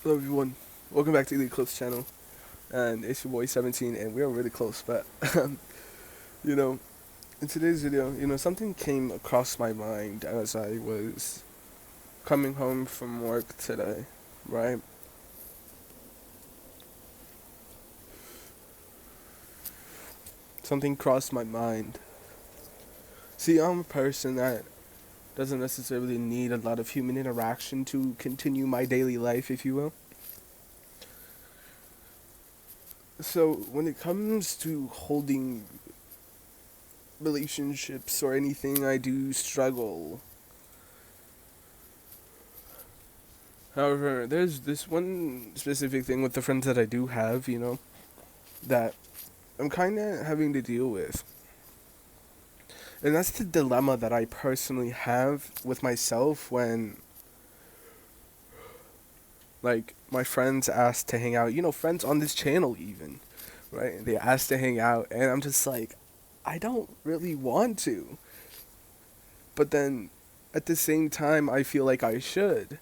Hello everyone, welcome back to the Eclipse channel, and it's your boy 17, and we are really close, but, you know, in today's video, something came across my mind as I was coming home from work today, right? Something crossed my mind. See, I'm a person that doesn't necessarily need a lot of human interaction to continue my daily life, if you will. So, when it comes to holding relationships or anything, I do struggle. However, there's this one specific thing with the friends that I do have, that I'm kind of having to deal with. And that's the dilemma that I personally have with myself when, like, my friends ask to hang out, friends on this channel even, right? They ask to hang out, and I'm just like, I don't really want to. But then, at the same time, I feel like I should.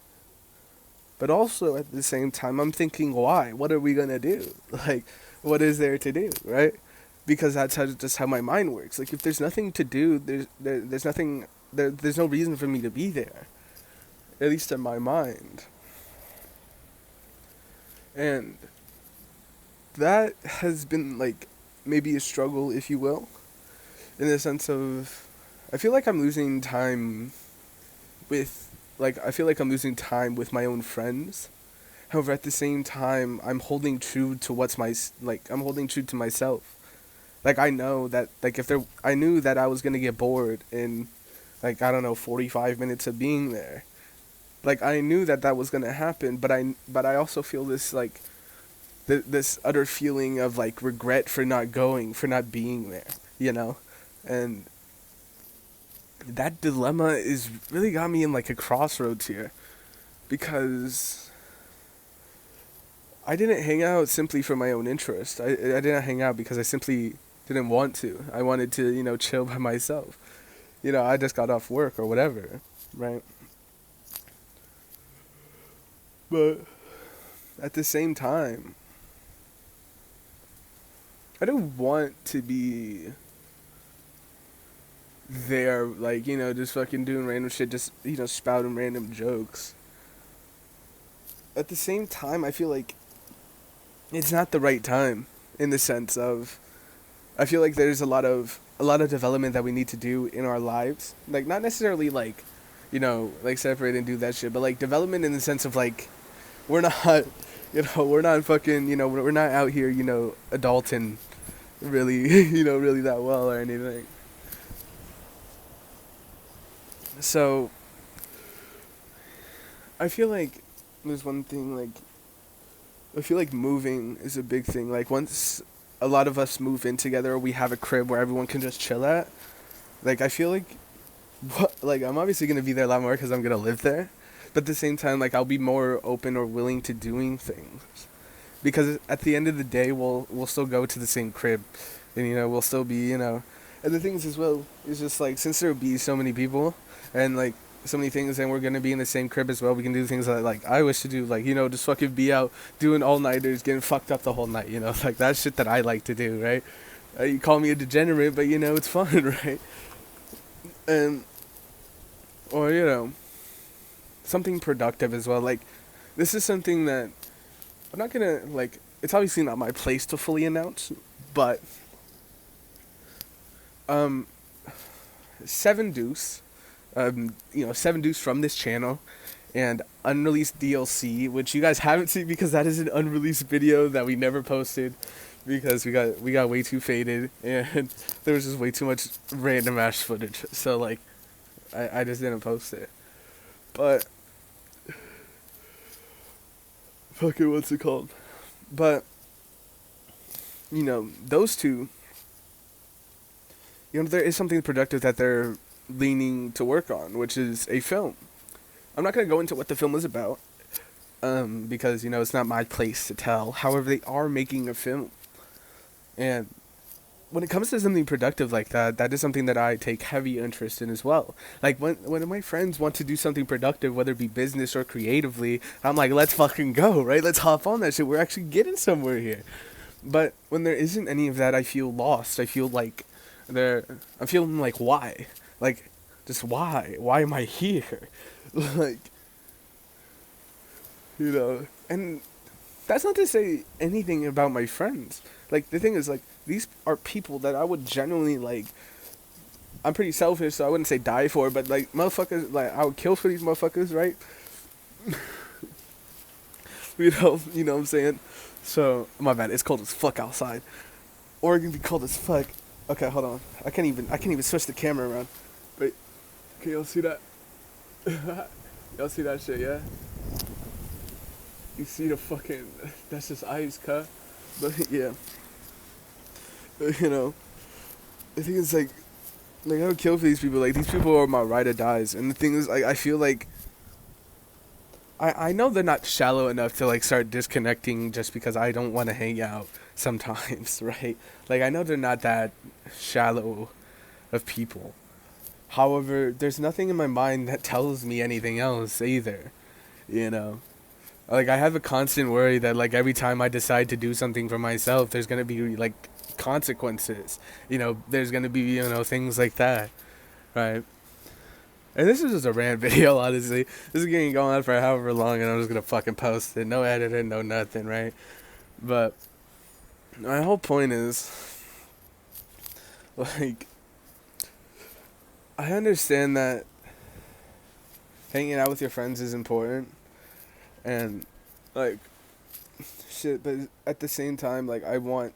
But also, at the same time, I'm thinking, why? What are we gonna do? Like, what is there to do, right? Because that's just how my mind works. Like, if there's nothing to do, there's nothing, there's no reason for me to be there. At least in my mind. And that has been, like, maybe a struggle, if you will. In the sense of, I feel like I'm losing time I feel like I'm losing time with my own friends. However, at the same time, I'm holding true to I'm holding true to myself. Like, I know that, like, I knew that I was gonna get bored in, like, I don't know, 45 minutes of being there. Like, I knew that that was gonna happen, but I also feel this, like, this utter feeling of, like, regret for not going, for not being there, And that dilemma is really got me in, like, a crossroads here. Because I didn't hang out simply for my own interest. I didn't hang out because I simply didn't want to. I wanted to, chill by myself. I just got off work or whatever, right? But at the same time, I don't want to be there, like, just fucking doing random shit, just, spouting random jokes. At the same time, I feel like it's not the right time in the sense of I feel like there's a lot of development that we need to do in our lives. Like, not necessarily like, like separate and do that shit, but like development in the sense of, like, we're not we're not fucking, we're not out here, adulting really really that well or anything. So I feel like there's one thing, like, I feel like moving is a big thing. Like, once a lot of us move in together, we have a crib where everyone can just chill at. Like, I feel like, like, I'm obviously gonna be there a lot more because I'm gonna live there, but at the same time, like, I'll be more open or willing to doing things because at the end of the day, we'll still go to the same crib, and we'll still be, and the things as well is just like, since there'll be so many people and, like, so many things, and we're gonna be in the same crib as well, we can do things that, like, I wish to do, like, just fucking be out doing all nighters, getting fucked up the whole night, like, that shit that I like to do, right? You call me a degenerate, but it's fun, right? And or something productive as well. Like, this is something that I'm not gonna, like, it's obviously not my place to fully announce, but um Seven Deuce, Seven Deuce from this channel, and unreleased DLC, which you guys haven't seen because that is an unreleased video that we never posted because we got way too faded and there was just way too much random ass footage. So, like, I just didn't post it. But fucking, what's it called? But those two, there is something productive that they're leaning to work on, which is a film. I'm not gonna go into what the film is about, because it's not my place to tell. However, they are making a film, and when it comes to something productive like that, that is something that I take heavy interest in as well. Like when my friends want to do something productive, whether it be business or creatively, I'm like, let's fucking go, right? Let's hop on that shit. We're actually getting somewhere here. But when there isn't any of that, I feel lost. I feel like I'm feeling like why, like just why? Why am I here? Like, and that's not to say anything about my friends. Like the thing is, like, these are people that I would genuinely like. I'm pretty selfish, so I wouldn't say die for, but like motherfuckers, like I would kill for these motherfuckers, right? You know what I'm saying? So my bad. It's cold as fuck outside. Or it can be cold as fuck. Okay, hold on. I can't even switch the camera around. Wait, can y'all see that? Y'all see that shit? Yeah. You see the fucking? That's just ice, cuh. But yeah, you know, the thing is like I would kill for these people. Like these people are my ride or dies. And the thing is, like I feel like I know they're not shallow enough to like start disconnecting just because I don't want to hang out sometimes, right? Like I know they're not that shallow of people. However, there's nothing in my mind that tells me anything else either, you know. Like I have a constant worry that like every time I decide to do something for myself, there's gonna be like consequences. There's gonna be things like that, right? And this is just a rant video, honestly. This is getting going on for however long, and I'm just gonna fucking post it. No editing, no nothing, right? But my whole point is, like, I understand that hanging out with your friends is important, and like, shit. But at the same time, like, I want,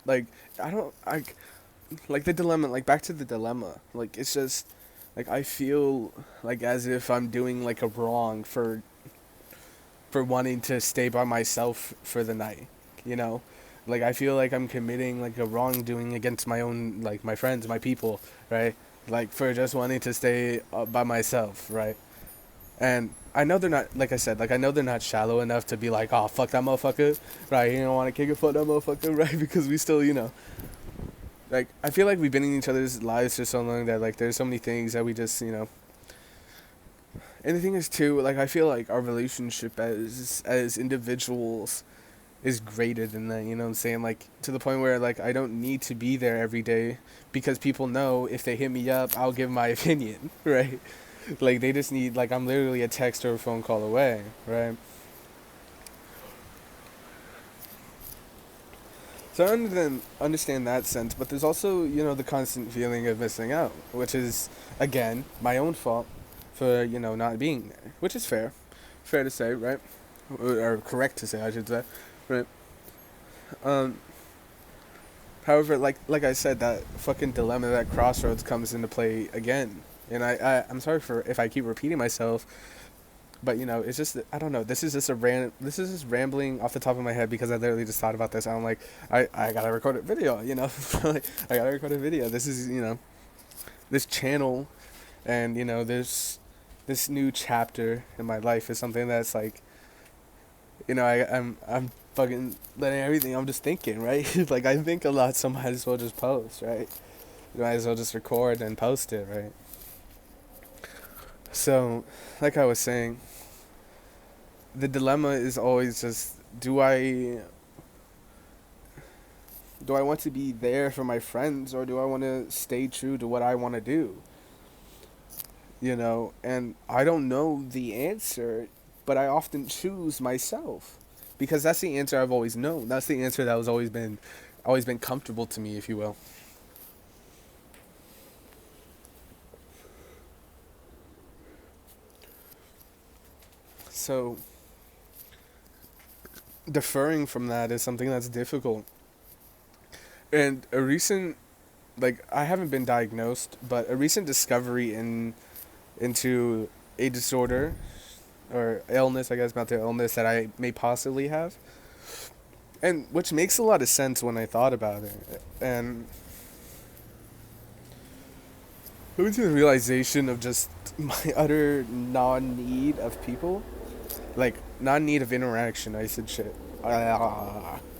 like, I don't, like the dilemma. Like back to the dilemma. Like it's just. Like I feel like as if I'm doing like a wrong for wanting to stay by myself for the night, you know? Like I feel like I'm committing like a wrongdoing against my own like my friends, my people, right? Like for just wanting to stay by myself, right? And I know they're not like I said, like I know they're not shallow enough to be like, "Oh, fuck that motherfucker." Right? You don't want to kick it, fuck that motherfucker, right? Because we still, like I feel like we've been in each other's lives for so long that like there's so many things that we just and the thing is too, like I feel like our relationship as individuals is greater than that, you know what I'm saying? Like to the point where like I don't need to be there every day because people know if they hit me up I'll give my opinion, right? Like they just need, like, I'm literally a text or a phone call away, right? So I understand that sense, but there's also, the constant feeling of missing out, which is, again, my own fault for, not being there, which is fair. Fair to say, right? Or correct to say, I should say, right? Um, However, like I said, that fucking dilemma, that crossroads comes into play again. And I'm sorry for if I keep repeating myself, but it's just I don't know. This is just rambling off the top of my head because I literally just thought about this. I'm like, I gotta record a video. Like, I gotta record a video. This is this channel, and this new chapter in my life is something that's like, I'm fucking letting everything. I'm just thinking, right? Like I think a lot, so might as well just post, right? You might as well just record and post it, right? So, like I was saying, the dilemma is always just, do I want to be there for my friends, or do I want to stay true to what I want to do? And I don't know the answer, but I often choose myself because that's the answer I've always known. That's the answer that was always been comfortable to me, if you will. So deferring from that is something that's difficult. And I haven't been diagnosed, but a recent discovery into a disorder or illness, I guess, mental illness that I may possibly have, and which makes a lot of sense when I thought about it, and coming to the realization of just my utter non-need of people, like non-need of interaction. I said shit.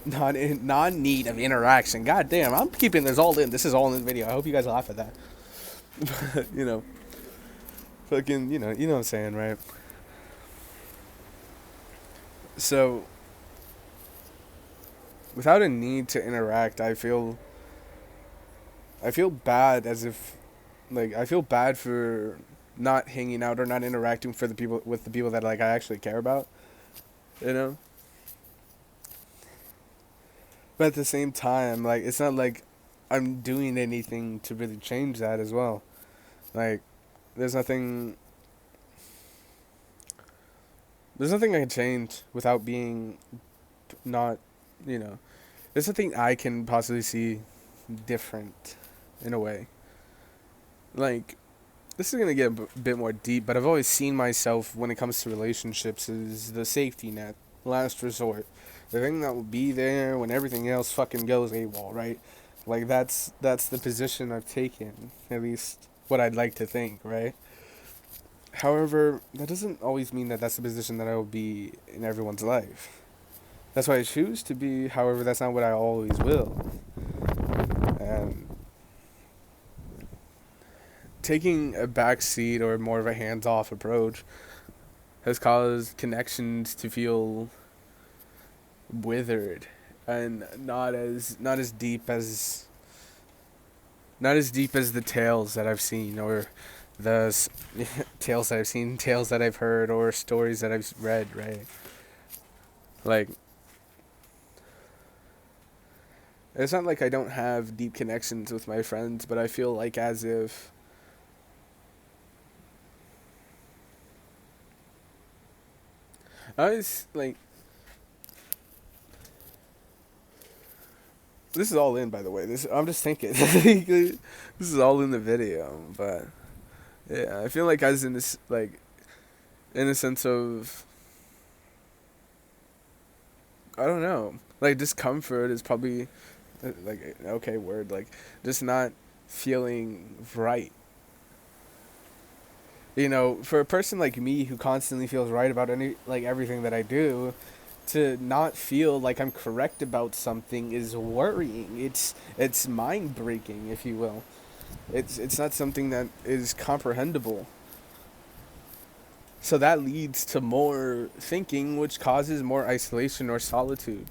non-need of interaction. God damn, I'm keeping this all in. This is all in the video. I hope you guys laugh at that. But, fucking, you know what I'm saying, right? So, without a need to interact, I feel bad as if, like, I feel bad for not hanging out or not interacting for the people with the people that like I actually care about, you know. But at the same time, like, it's not like I'm doing anything to really change that as well. Like, there's nothing. There's nothing I can change without being not, you know. There's nothing I can possibly see different, in a way. Like, this is gonna get bit more deep, but I've always seen myself when it comes to relationships as the safety net, last resort, the thing that will be there when everything else fucking goes AWOL, right? Like that's the position I've taken, at least what I'd like to think, right? However, that doesn't always mean that that's the position that I will be in everyone's life. That's what I choose to be. However, that's not what I always will. And taking a back seat or more of a hands-off approach has caused connections to feel withered and not as deep as the tales that I've seen, or the tales that I've seen, tales that I've heard, or stories that I've read, right? Like, it's not like I don't have deep connections with my friends, but I feel like as if I was like, this is all in, by the way. This I'm just thinking. This is all in the video, but yeah, I feel like I was in this, like, in a sense of, I don't know, like, discomfort is probably like, okay, word, like, just not feeling right. You know, for a person like me who constantly feels right about everything that I do, to not feel like I'm correct about something is worrying. It's mind breaking, if you will. It's not something that is comprehensible. So that leads to more thinking, which causes more isolation or solitude.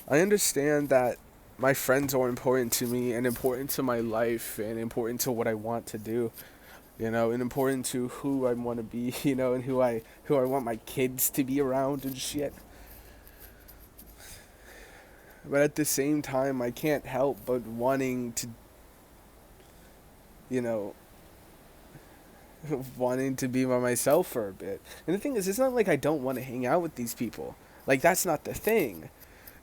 I understand that my friends are important to me and important to my life and important to what I want to do, and important to who I want to be, and who I want my kids to be around and shit. But at the same time, I can't help but wanting to, you know, wanting to be by myself for a bit. And the thing is, it's not like I don't want to hang out with these people. Like, that's not the thing.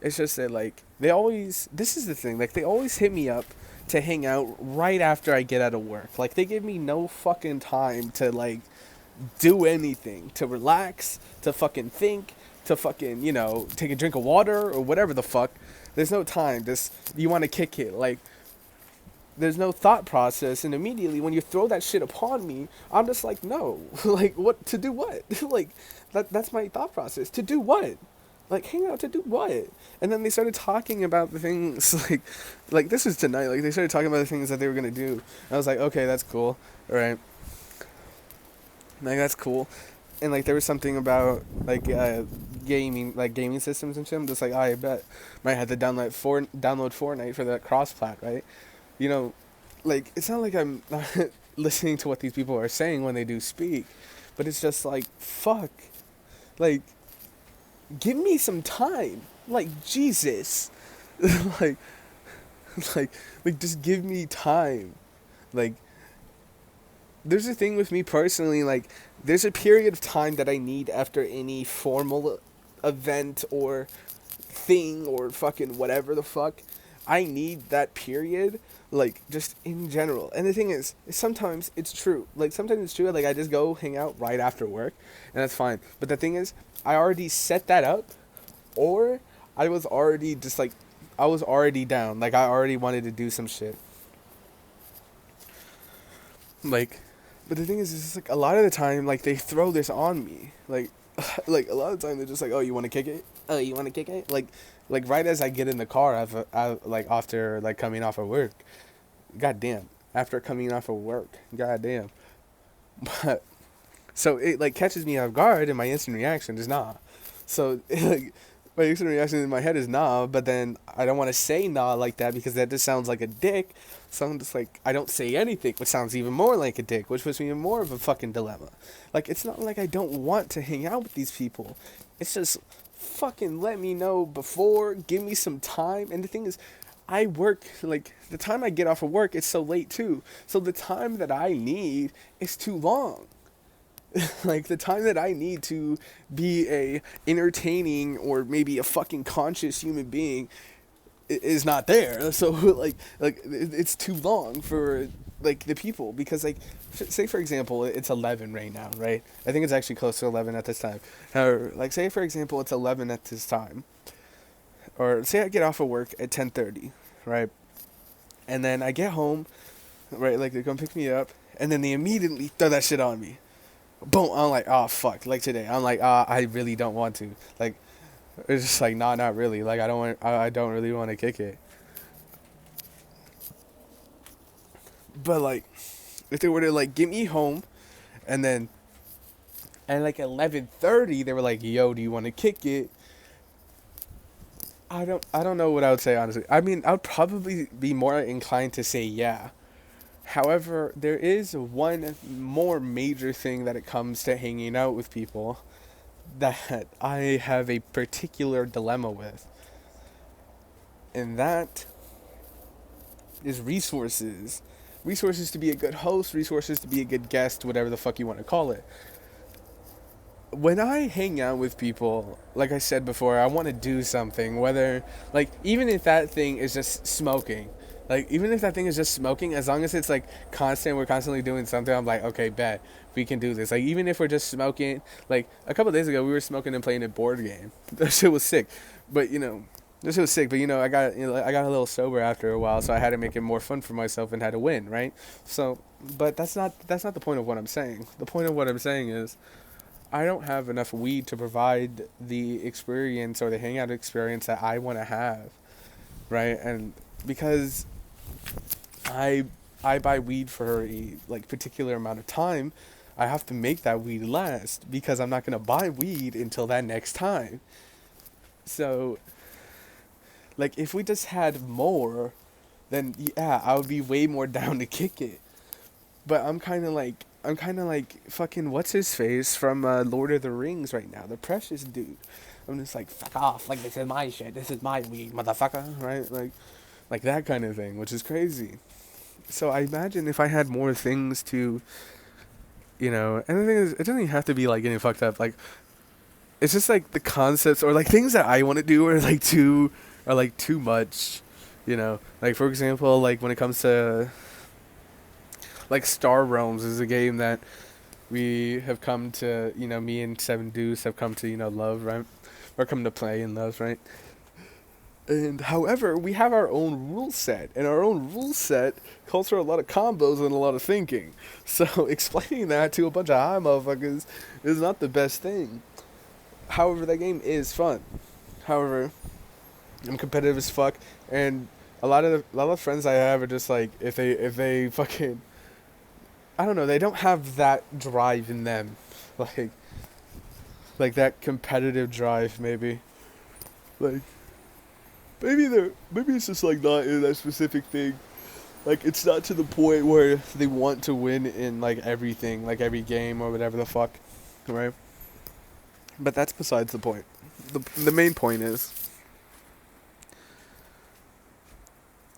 It's just that, like, this is the thing, like, they always hit me up to hang out right after I get out of work. Like, they give me no fucking time to, like, do anything, to relax, to fucking think, to fucking, take a drink of water or whatever the fuck. There's no time. You want to kick it. Like, there's no thought process, and immediately when you throw that shit upon me, I'm just like, no. Like, what? To do what? Like, that's my thought process. To do what? Like, hang out to do what? And then they started talking about the things, like this is tonight. Like, they started talking about the things that they were gonna do. And I was like, okay, that's cool. All right. Like, that's cool. And, like, there was something about, like, gaming systems and shit. I'm just like, I bet. Might have to download Fortnite for that cross-plat, right? Like, it's not like I'm not listening to what these people are saying when they do speak. But it's just like, fuck. Like, give me some time. Like, Jesus. like, like, just give me time. Like, there's a thing with me personally, like, there's a period of time that I need after any formal event or thing or fucking whatever the fuck. I need that period, like, just in general. And the thing is sometimes it's true. Like, sometimes it's true, like, I just go hang out right after work, and that's fine. But the thing is, I already set that up, or I was already just, like, I was already down. Like, I already wanted to do some shit. Like, But the thing is, it's just like a lot of the time, like they throw this on me, like, like a lot of the time they're just like, "Oh, you want to kick it? Oh, you want to kick it?" Like right as I get in the car, like after like coming off of work, goddamn, after coming off of work, goddamn. But so it like catches me off guard, and my instant reaction is nah. So like my instant reaction in my head is nah, but then I don't want to say nah like that because that just sounds like a dick. So I'm just like I don't say anything, which sounds even more like a dick, which puts me in more of a fucking dilemma. Like it's not like I don't want to hang out with these people. It's just fucking let me know before, give me some time. And the thing is, I work like the time I get off of work, it's so late too. So the time that I need is too long. Like the time that I need to be a entertaining or maybe a fucking conscious human being is not there. So like it's too long for like the people because like say for example it's 11 right now, right? I think it's actually close to 11 at this time. Or like say for example it's 11 at this time. Or say I get off of work at 10:30, right? And then I get home, right? Like they come pick me up and then they immediately throw that shit on me. Boom, I'm like, oh fuck, like today, I'm like, I really don't want to, like, it's just like, nah, not really, like, I don't really want to kick it, but like, if they were to like get me home, and then, and like 11:30, they were like, yo, do you want to kick it? I don't know what I would say honestly. I mean, I would probably be more inclined to say yeah. However, there is one more major thing that it comes to hanging out with people that I have a particular dilemma with. And that is resources. Resources to be a good host, resources to be a good guest, whatever the fuck you want to call it. When I hang out with people, like I said before, I want to do something, whether, like, even if that thing is just smoking. Like, even if that thing is just smoking, as long as it's, like, constant, we're constantly doing something, I'm like, okay, bet, we can do this. Like, even if we're just smoking, like, a couple days ago, we were smoking and playing a board game. That shit was sick. But, this was sick, but, I got a little sober after a while, so I had to make it more fun for myself and had to win, right? So, but that's not the point of what I'm saying. The point of what I'm saying is, I don't have enough weed to provide the experience or the hangout experience that I want to have, right? And because I I buy weed for a like particular amount of time, I have to make that weed last because I'm not gonna buy weed until that next time. So like if we just had more, then yeah, I would be way more down to kick it. But I'm kind of like fucking what's his face from Lord of the Rings right now, the Precious dude. I'm just like fuck off, like this is my shit, this is my weed, motherfucker, right? Like that kind of thing, which is crazy. So I imagine if I had more things to, and the thing is, it doesn't even have to be like getting fucked up. Like it's just like the concepts or like things that I want to do are like too much. Like for example, like when it comes to like Star Realms is a game that we have come to, me and Seven Deuce have come to, love, right? Or come to play and love, right? And however, we have our own rule set, and our own rule set calls for a lot of combos and a lot of thinking. So explaining that to a bunch of high motherfuckers is not the best thing. However, that game is fun. However, I'm competitive as fuck, and a lot of friends I have are just like if they fucking I don't know, they don't have that drive in them, like that competitive drive maybe, like. Maybe it's just like not in that specific thing. Like it's not to the point where they want to win in like everything, like every game or whatever the fuck, right? But that's besides the point. The main point is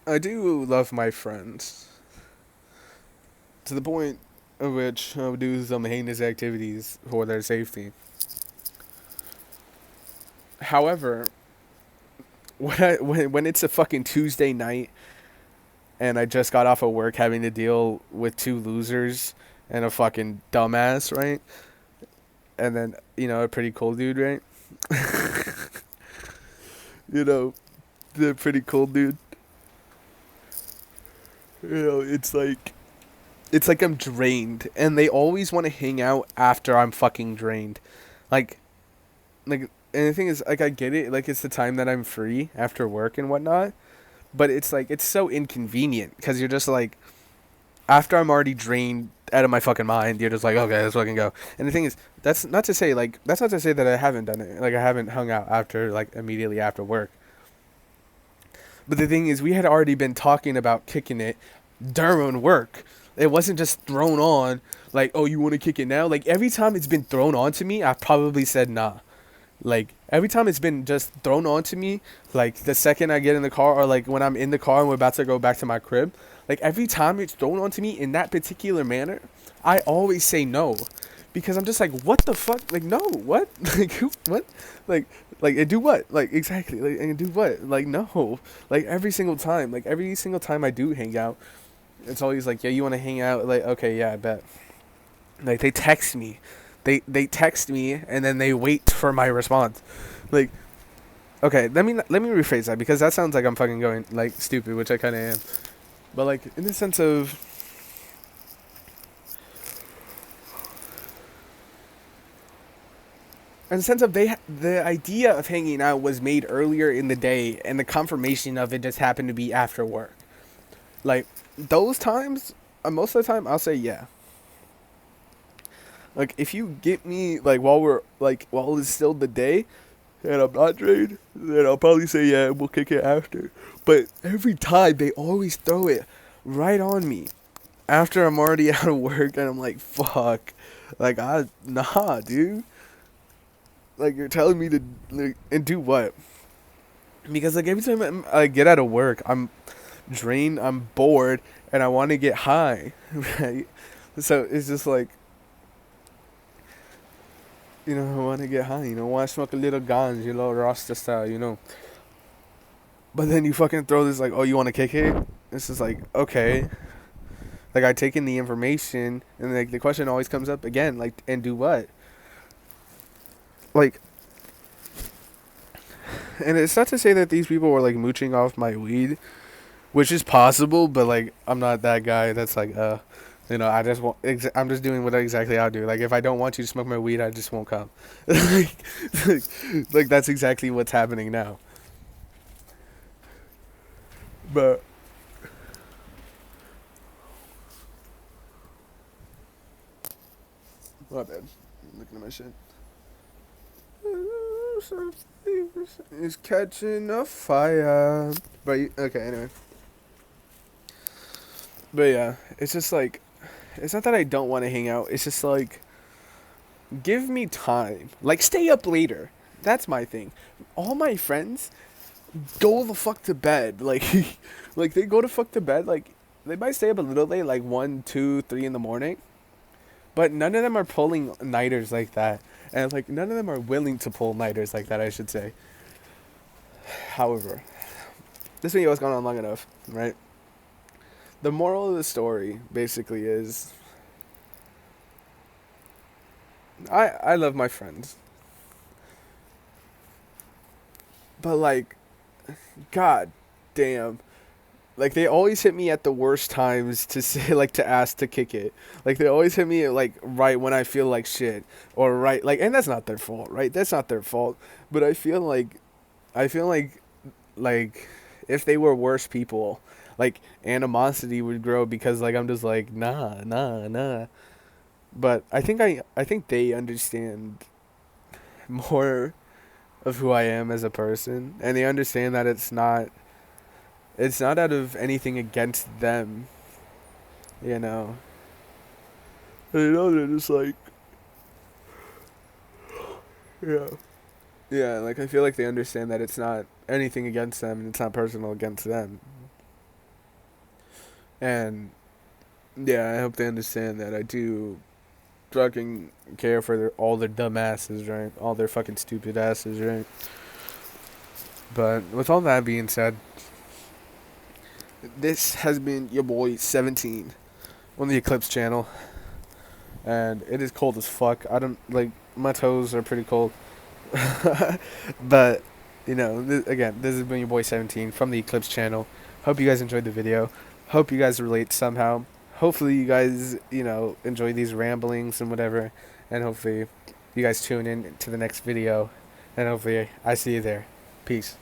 I do love my friends to the point of which I would do some heinous activities for their safety. However, when it's a fucking Tuesday night and I just got off of work having to deal with two losers and a fucking dumbass, right? And then, a pretty cool dude, right? The pretty cool dude. It's like it's like I'm drained, and they always want to hang out after I'm fucking drained. Like, and the thing is, like, I get it, like, it's the time that I'm free after work and whatnot, but it's like, it's so inconvenient, because you're just like, after I'm already drained out of my fucking mind, you're just like, okay, let's fucking go. And the thing is, that's not to say that I haven't done it, like, I haven't hung out after, like, immediately after work. But the thing is, we had already been talking about kicking it during work. It wasn't just thrown on, like, oh, you want to kick it now? Like, every time it's been thrown on to me, I probably said nah. Like, every time it's been just thrown on to me, like, the second I get in the car, or, like, when I'm in the car and we're about to go back to my crib, like, every time it's thrown on to me in that particular manner, I always say no. Because I'm just like, what the fuck? Like, no, what? Like, what? Like, and do what? Like, exactly. Like, and do what? Like, no. Like, every single time. Like, every single time I do hang out, it's always like, yeah, you want to hang out? Like, okay, yeah, I bet. Like, they text me. They text me, and then they wait for my response. Like, okay, let me rephrase that, because that sounds like I'm fucking going, like, stupid, which I kind of am. But, like, in the sense of, the idea of hanging out was made earlier in the day, and the confirmation of it just happened to be after work. Like, those times, most of the time, I'll say yeah. Like, if you get me, like, while it's still the day, and I'm not drained, then I'll probably say yeah, we'll kick it after. But every time, they always throw it right on me after I'm already out of work, and I'm like, fuck. Like, nah, dude. Like, you're telling me to, like, and do what? Because, like, every time I get out of work, I'm drained, I'm bored, and I want to get high, right? So it's just like, I want to get high, want to smoke a little ganja, a little Rasta style. But then you fucking throw this, like, oh, you want to kick it? It's just like, okay. Like, I take in the information, and, like, the question always comes up again, like, and do what? Like, and it's not to say that these people were, like, mooching off my weed, which is possible, but, like, I'm not that guy that's like, I just want. I'm just doing what exactly I do. Like, if I don't want you to smoke my weed, I just won't come. like, like, that's exactly what's happening now. But my bad. I'm looking at my shit. It's catching a fire. But okay, anyway. But yeah, it's just like, it's not that I don't want to hang out. It's just like, give me time. Like, stay up later. That's my thing. All my friends go the fuck to bed. Like, like, they go to fuck to bed. Like, they might stay up a little late, like 1, 2, 3 in the morning. But none of them are pulling nighters like that. And, like, none of them are willing to pull nighters like that, I should say. However, this video has gone on long enough, right? The moral of the story, basically, is I love my friends. But, like, god damn. Like, they always hit me at the worst times to say, like, to ask to kick it. Like, they always hit me, like, right when I feel like shit. Or right, like, and that's not their fault, right? That's not their fault. But I feel like, like, if they were worse people, like, animosity would grow, because, like, I'm just like, nah. But I think they understand more of who I am as a person, and they understand that it's not out of anything against them, you know. They're just like, yeah. Yeah, like, I feel like they understand that it's not anything against them, and it's not personal against them. And, yeah, I hope they understand that I do fucking care for all their dumb asses, right? All their fucking stupid asses, right? But with all that being said, this has been your boy 17 on the Eclipse channel, and it is cold as fuck. I don't, like, my toes are pretty cold. But, again, this has been your boy 17 from the Eclipse channel. Hope you guys enjoyed the video. Hope you guys relate somehow. hopefully you guys, enjoy these ramblings and whatever, and hopefully you guys tune in to the next video, and hopefully I see you there. Peace.